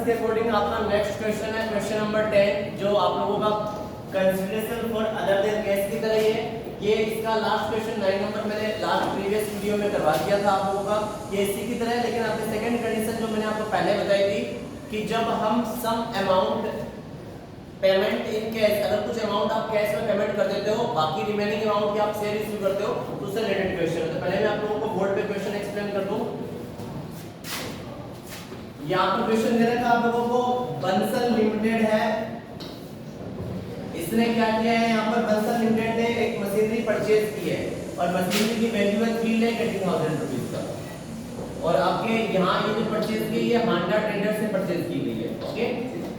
Reference के according आपका next question है क्वेश्चन नंबर 10 जो आप लोगों का consideration for other than cash की तरह ही है। ये इसका लास्ट क्वेश्चन 9 नंबर मैंने लास्ट प्रीवियस वीडियो में करवा दिया था आप लोगों का, ये इसी की तरह है। लेकिन आपकी सेकंड कंडीशन जो मैंने आपको पहले बताई थी कि जब हम some amount payment in cash, अगर कुछ अमाउंट आप कैश में पेमेंट कर देते हो, बाकी रिमेनिंग अमाउंट की आप शेयर इश्यू करते हो, तो उससे रिलेटेड क्वेश्चन है। तो पहले मैं आप लोगों को बोर्ड पे क्वेश्चन एक्सप्लेन कर दूं। यहाँ पर क्वेश्चन दे रखा आप लोगों को, बंसल लिमिटेड है, इसने क्या किया है, यहाँ पर बंसल लिमिटेड ने एक मशीनरी परचेज की है और मशीनरी की वैल्यू है 3,80,000 रुपीज का, और आपके यहाँ ये जो परचेज की है हांडा ट्रेडर से परचेज की गई है। ओके,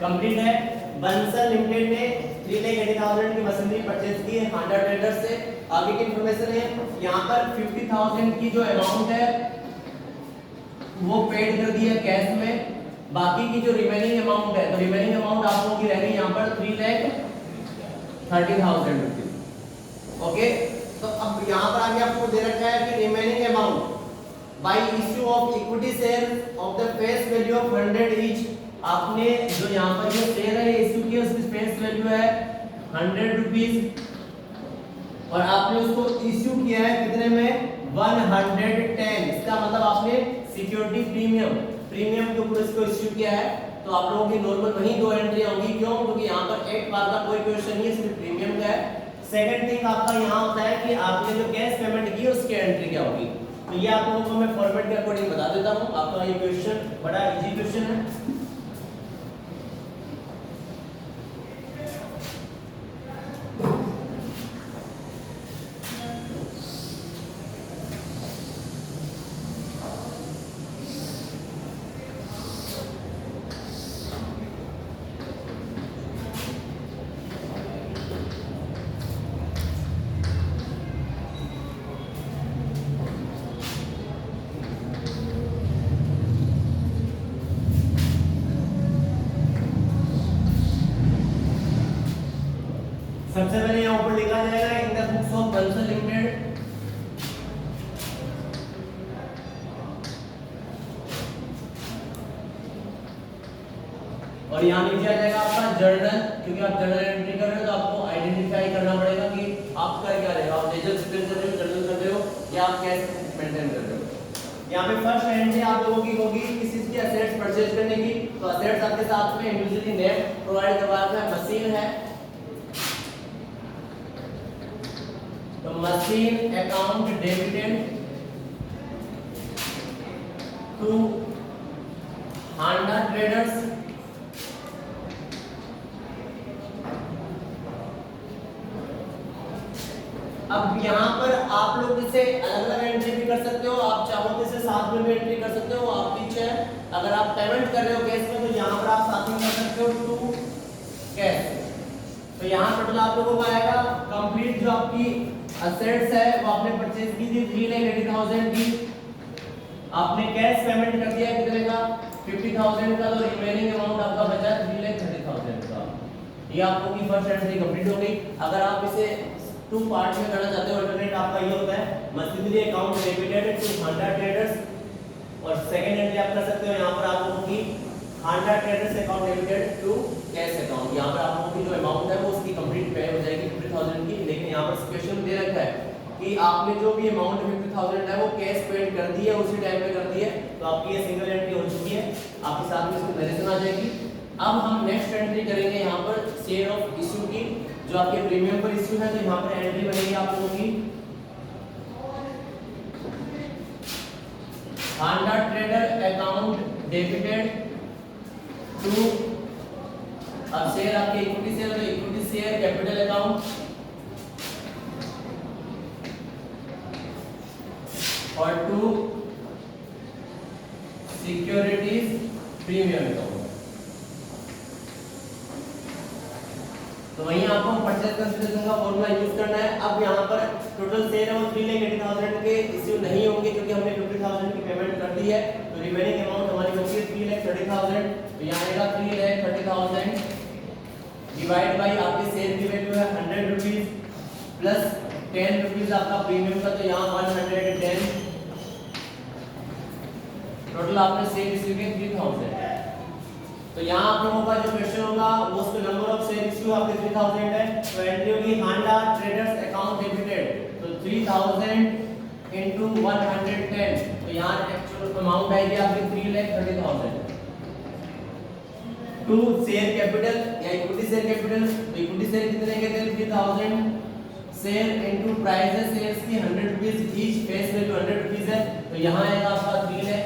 कंप्लीट है। बंसल लिमिटेड ने 3,80,000 की मशीनरी परचेज की है हांडा ट्रेडर से। आगे की इंफॉर्मेशन है, यहाँ पर 50,000 की जो अमाउंट है वो पेड कर दी है कैश में, बाकी की जो रिमेनिंग अमाउंट है, तो रिमेनिंग अमाउंट आप लोगों की रह गई यहाँ पर 3,30,000 रुपीज। ओके, तो अब यहाँ पर आगे आपको दे रखा है कि remaining amount by issue of equity share of the face value of 100 each. आपने जो यहाँ पर जो शेयर है इश्यू की उसकी फेस वैल्यू है 100 रुपीज, और आपने उसको इश्यू किया है कितने में, 110। इसका मतलब आपने सिक्योरिटी प्रीमियम के ऊपर इसको इश्यू किया है। तो आप लोगों की नॉर्मल वही दो एंट्री होंगी, क्यों, क्योंकि यहाँ पर एक बार का कोई क्वेश्चन नहीं है, सिर्फ प्रीमियम का है। सेकंड थिंग आपका यहाँ होता है कि आपने जो कैश पेमेंट की है उसकी एंट्री क्या होगी। तो ये आप लोगों को मैं फॉर्मेट के अकॉर्डिंग बता देता हूँ। आपका ये क्वेश्चन बड़ा इजी क्वेश्चन है। सबसे पहले यहाँ ऊपर लिखा जाएगा in the books of Bansal limited, और यहाँ नीचे आ जाएगा आपका जर्नल, क्योंकि आप जर्नल एंट्री कर रहे हो तो आपको आइडेंटिफाई करना पड़ेगा कि आपका क्या रहेगा, आप लेजर स्पेन कर रहे हो, जर्नल कर रहे हो, या आप कैश मेंटेन कर रहे हो। यहाँ पे फर्स्ट एंट्री आप लोगों की होगी किसी चीज की असेट्स परचेज करने की। तो असेट्स आपके साथ में इंडिविजुअली नेम प्रोवाइड करवाया है, मशीन है, तो machine account debited to Handa traders, अब यहाँ पर आप लोग इसे अलग-अलग एंट्री भी कर सकते हो, आप चाहो तो इसे साथ में भी एंट्री कर सकते हो, आपकी इच्छा है। अगर आप पेमेंट कर रहे हो कैश में तो यहाँ पर आप साथ में कर सकते हो टू कैश। तो यहाँ टोटल आप लोगों को आएगा कंप्लीट जो आपकी असेट्स है वो आपने परचेज की थी 3,80,000 की, आपने कैश पेमेंट कर दिया कितने का, 50,000 का, तो रिमेनिंग अमाउंट आपका बचा 3,30,000 का। ये आप लोगों की फर्स्ट एंट्री कंप्लीट हो गई। अगर आप इसे टू पार्ट में करना चाहते हो, अल्टरनेट आपका ये होता है machinery account debited to Handa traders, और सेकंड एंट्री आप कर सकते हो यहाँ पर आप लोगों की Handa traders account debited to cash account. यहाँ पर आप लोगों की जो अमाउंट है वो उसकी कंप्लीट पे हो जाएगी 50,000 की, लेकिन यहाँ पर क्वेश्चन दे रखा है कि आपने जो भी अमाउंट 50,000 है वो कैश पेड कर दी है, उसी टाइम पे कर दी है, तो आपकी ये सिंगल एंट्री हो चुकी है, आपके साथ में इसकी नरेशन आ जाएगी। अब हम नेक्स्ट एंट्री करेंगे यहाँ पर शेयर ऑफ इश्यू की, जो आपके प्रीमियम पर इश्यू है, तो यहाँ पर एंट्री बनेगी आप लोगों की हांडा ट्रेडर अकाउंट डेबिटेड टू, अब शेयर आपके इक्विटी शेयर, तो इक्विटी शेयर कैपिटल अकाउंट और टू सिक्योरिटीज प्रीमियम अकाउंट। तो वहीं आपको परचेज कंसीडरेशन का फॉर्मूला यूज करना है। अब यहाँ पर टोटल शेयर है वो 3,80,000 के इश्यू नहीं होंगे क्योंकि हमने 50,000 की पेमेंट कर दी है, तो रिमेनिंग अमाउंट हमारी होगी 3,30,000। तो यहाँ आएगा 3,30,000 डिवाइड बाई आपके शेयर की वैल्यू है 100 रुपीज प्लस 10 रुपीज आपका प्रीमियम का, तो यहाँ 110, टोटल आपने शेयर इश्यू के 3,000। तो यहाँ आप लोगों का जो क्वेश्चन होगा वो उसके नंबर ऑफ शेयर इश्यू आपके 3000 है, तो एंट्री होगी हांडा ट्रेडर्स अकाउंट डेबिटेड, तो 3000 इनटू 110, तो यहाँ एक्चुअल अमाउंट आएगी आपकी 3,30,000। टू शेयर कैपिटल या इक्विटी शेयर कैपिटल, तो इक्विटी शेयर कितने के थे 3000 शेयर इनटू प्राइस शेयर्स की 100 rupees each, face value 100 rupees है, तो यहाँ आएगा आपका 3 लाख।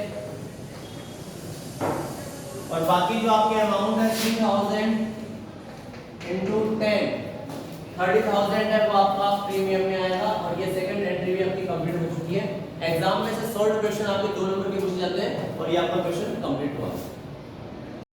और बाकी जो आपके अमाउंट है 3000 इनटू 10 30,000 है, वो आपका प्रीमियम में आएगा। और ये सेकंड एंट्री भी आपकी कंप्लीट हो चुकी है। एग्जाम में से 100 क्वेश्चन आपके 2 नंबर के पूछे जाते हैं और ये आपका क्वेश्चन कंप्लीट हुआ।